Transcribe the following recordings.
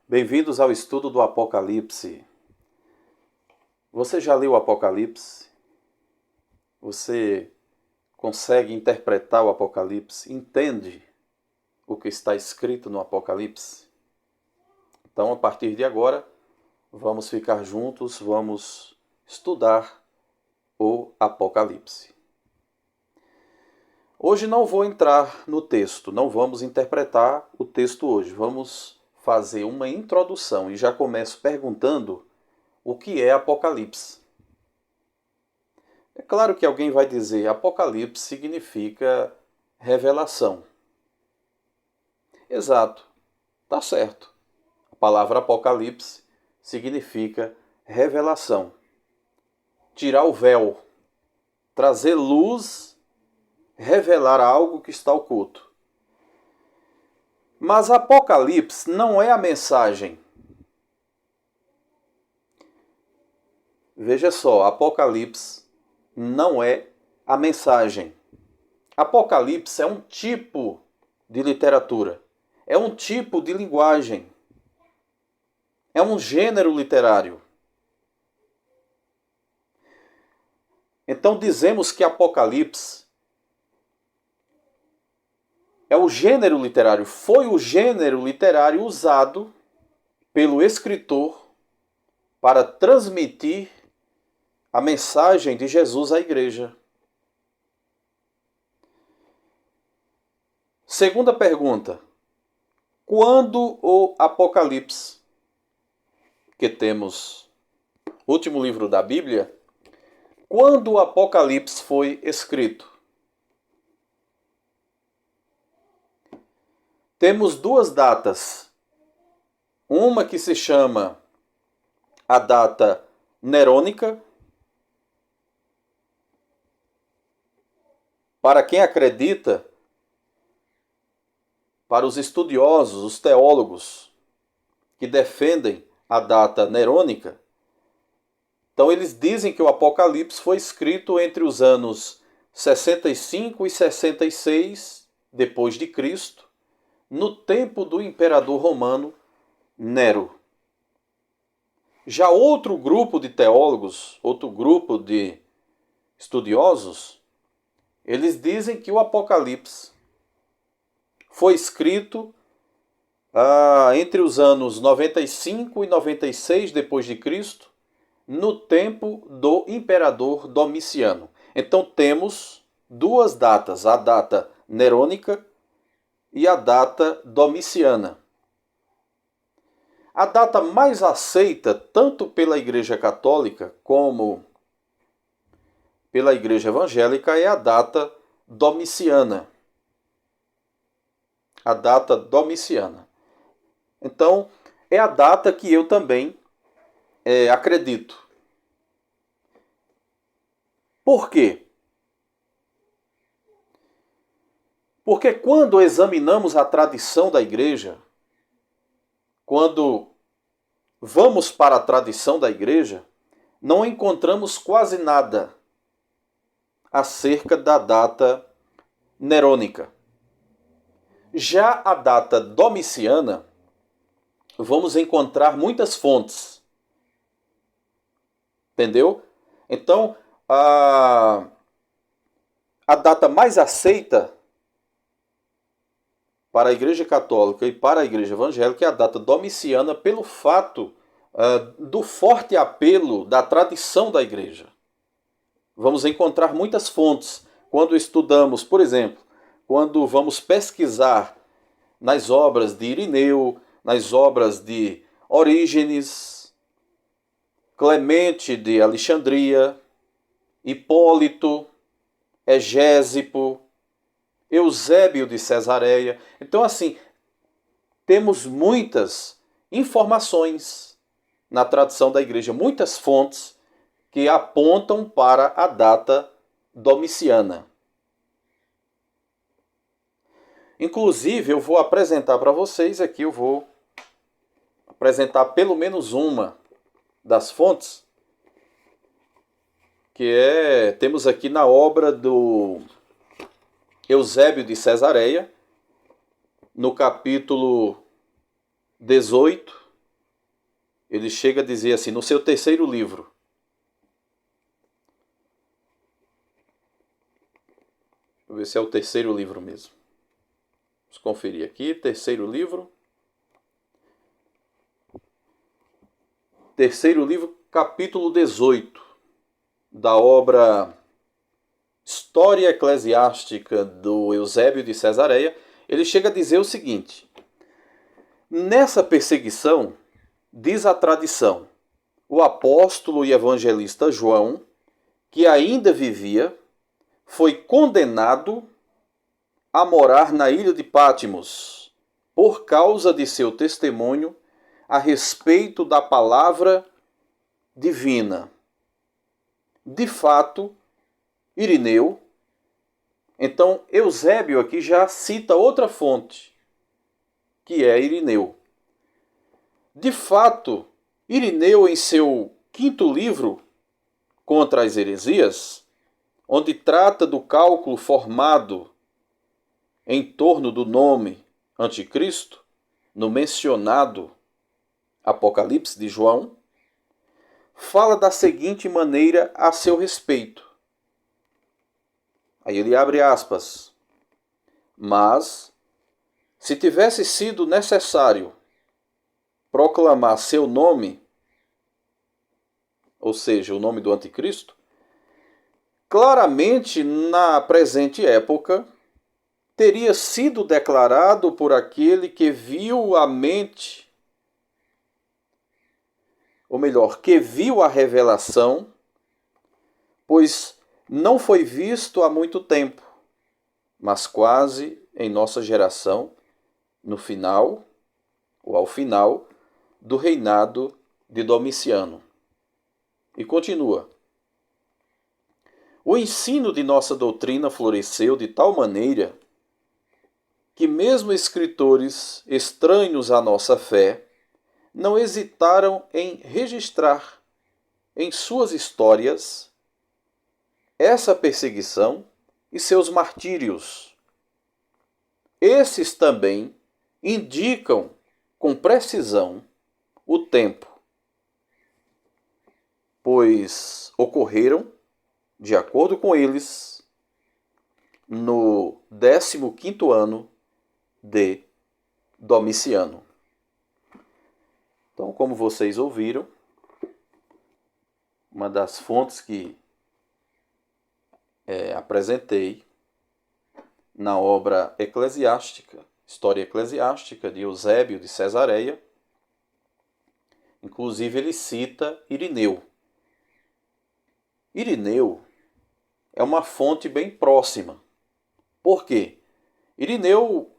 Bem-vindos ao estudo do Apocalipse. Você já leu o Apocalipse? Você consegue interpretar o Apocalipse? Entende o que está escrito no Apocalipse? Então, a partir de agora, vamos ficar juntos, vamos estudar o Apocalipse. Hoje não vou entrar no texto, não vamos interpretar o texto hoje. Vamos fazer uma introdução e já começo perguntando o que é Apocalipse. É claro que alguém vai dizer Apocalipse significa revelação. Exato, tá certo. A palavra Apocalipse significa revelação. Tirar o véu, trazer luz, revelar algo que está oculto. Mas Apocalipse não é a mensagem. Veja só, Apocalipse não é a mensagem. Apocalipse é um tipo de literatura, é um tipo de linguagem, é um gênero literário. Então dizemos que Apocalipse é o gênero literário, foi o gênero literário usado pelo escritor para transmitir a mensagem de Jesus à igreja. Segunda pergunta. Quando o Apocalipse, que temos o último livro da Bíblia, quando o Apocalipse foi escrito? Temos duas datas. Uma que se chama a data nerônica. Para quem acredita, para os estudiosos, os teólogos que defendem a data nerônica, então eles dizem que o Apocalipse foi escrito entre os anos 65 e 66 depois de Cristo, no tempo do imperador romano Nero. Já outro grupo de teólogos, outro grupo de estudiosos, eles dizem que o Apocalipse foi escrito entre os anos 95 e 96 depois de Cristo, no tempo do imperador Domiciano. Então temos duas datas, a data nerônica e a data domiciana. A data mais aceita tanto pela Igreja Católica como pela Igreja Evangélica é a data domiciana. A data domiciana. Então, é a data que eu também acredito. Por quê? Porque quando examinamos a tradição da igreja, quando vamos para a tradição da igreja, não encontramos quase nada acerca da data nerônica. Já a data domiciana, vamos encontrar muitas fontes. Entendeu? Então, a data mais aceita para a Igreja Católica e para a Igreja Evangélica é a data domiciana pelo fato do forte apelo da tradição da Igreja. Vamos encontrar muitas fontes quando estudamos, por exemplo, quando vamos pesquisar nas obras de Irineu, nas obras de Orígenes, Clemente de Alexandria, Hipólito, Egésipo, Eusébio de Cesareia. Então, assim, temos muitas informações na tradição da igreja, muitas fontes que apontam para a data domiciana. Inclusive, eu vou apresentar para vocês aqui, eu vou apresentar pelo menos uma das fontes, temos aqui na obra do Eusébio de Cesareia, no capítulo 18, ele chega a dizer assim, no seu terceiro livro. Deixa eu ver se é o terceiro livro mesmo. Vamos conferir aqui, terceiro livro. Terceiro livro, capítulo 18, da obra História Eclesiástica do Eusébio de Cesareia, ele chega a dizer o seguinte: nessa perseguição, diz a tradição, o apóstolo e evangelista João, que ainda vivia, foi condenado a morar na ilha de Patmos, por causa de seu testemunho a respeito da palavra divina. De fato, Irineu, então Eusébio aqui já cita outra fonte, que é Irineu. De fato, Irineu, em seu quinto livro, Contra as Heresias, onde trata do cálculo formado em torno do nome Anticristo, no mencionado Apocalipse de João, fala da seguinte maneira a seu respeito. Aí ele abre aspas. Mas, se tivesse sido necessário proclamar seu nome, ou seja, o nome do Anticristo, claramente na presente época teria sido declarado por aquele que viu a mente, ou melhor, que viu a revelação, pois não foi visto há muito tempo, mas quase em nossa geração, no final, ou ao final, do reinado de Domiciano. E continua. O ensino de nossa doutrina floresceu de tal maneira que mesmo escritores estranhos à nossa fé não hesitaram em registrar em suas histórias essa perseguição e seus martírios. Esses também indicam com precisão o tempo, pois ocorreram, de acordo com eles, no 15º ano de Domiciano. Então, como vocês ouviram, uma das fontes que apresentei na obra eclesiástica, História Eclesiástica, de Eusébio de Cesareia, inclusive ele cita Irineu. Irineu é uma fonte bem próxima. Por quê? Irineu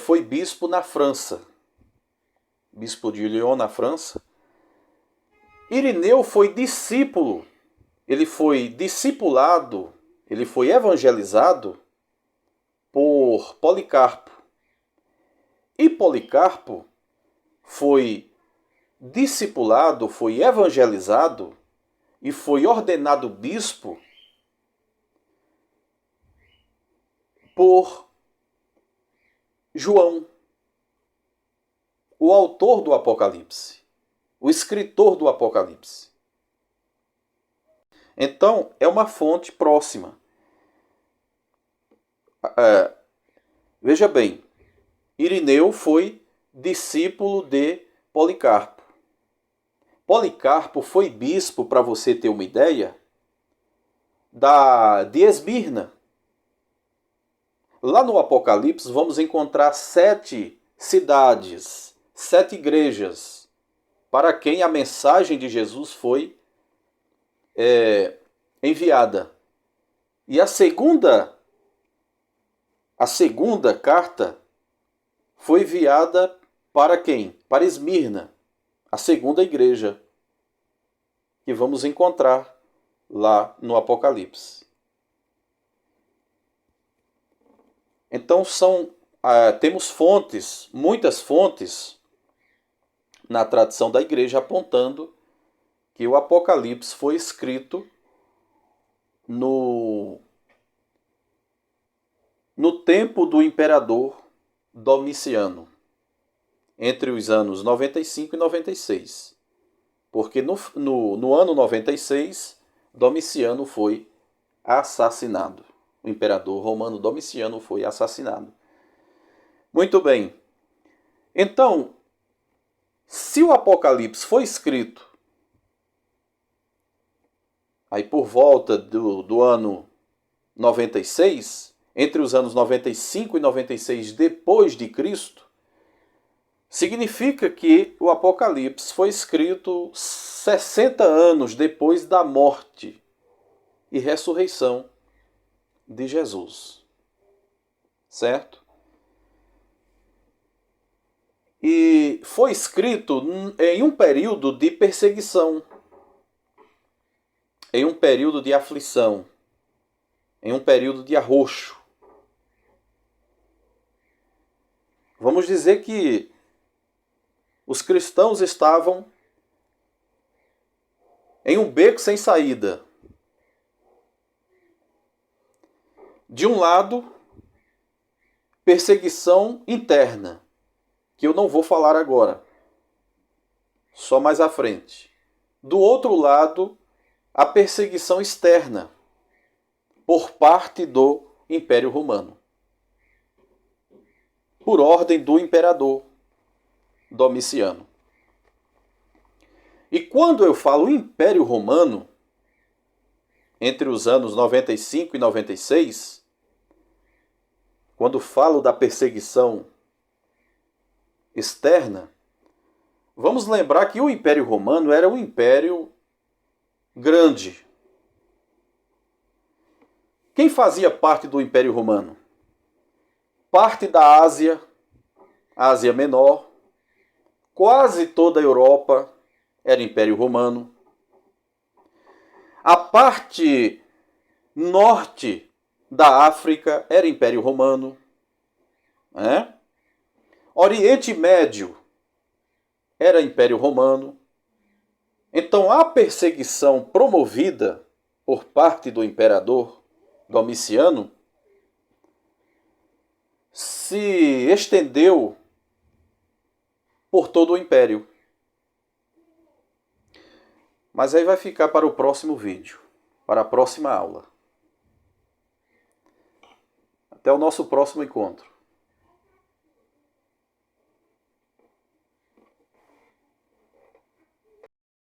foi bispo na França, bispo de Lyon, na França. Irineu foi discípulo, ele foi discipulado, ele foi evangelizado por Policarpo. E Policarpo foi discipulado, foi evangelizado e foi ordenado bispo por João, o autor do Apocalipse, o escritor do Apocalipse. Então, é uma fonte próxima. Veja bem, Irineu foi discípulo de Policarpo. Policarpo foi bispo, para você ter uma ideia, de Esmirna. Lá no Apocalipse vamos encontrar 7 cidades, 7 igrejas, para quem a mensagem de Jesus foi enviada. E a segunda carta foi enviada para quem? Para Esmirna, a segunda igreja, que vamos encontrar lá no Apocalipse. Então temos fontes, muitas fontes, na tradição da igreja apontando que o Apocalipse foi escrito no tempo do imperador Domiciano. entre os anos 95 e 96. Porque no ano 96, Domiciano foi assassinado. O imperador romano Domiciano foi assassinado. Muito bem. Então, se o Apocalipse foi escrito aí por volta do ano 96, entre os anos 95 e 96 depois de Cristo, significa que o Apocalipse foi escrito 60 anos depois da morte e ressurreição de Jesus. Certo? E foi escrito em um período de perseguição, em um período de aflição, em um período de arroxo. Vamos dizer que os cristãos estavam em um beco sem saída. De um lado, perseguição interna, que eu não vou falar agora, só mais à frente. Do outro lado, a perseguição externa, por parte do Império Romano, por ordem do imperador Domiciano. E quando eu falo Império Romano, entre os anos 95 e 96, quando falo da perseguição externa, vamos lembrar que o Império Romano era um império grande. Quem fazia parte do Império Romano? Parte da Ásia, Ásia Menor, quase toda a Europa era Império Romano. A parte norte da África era Império Romano. Oriente Médio era Império Romano. Então a perseguição promovida por parte do imperador Domiciano se estendeu por todo o império. Mas aí vai ficar para o próximo vídeo, para a próxima aula. Até o nosso próximo encontro.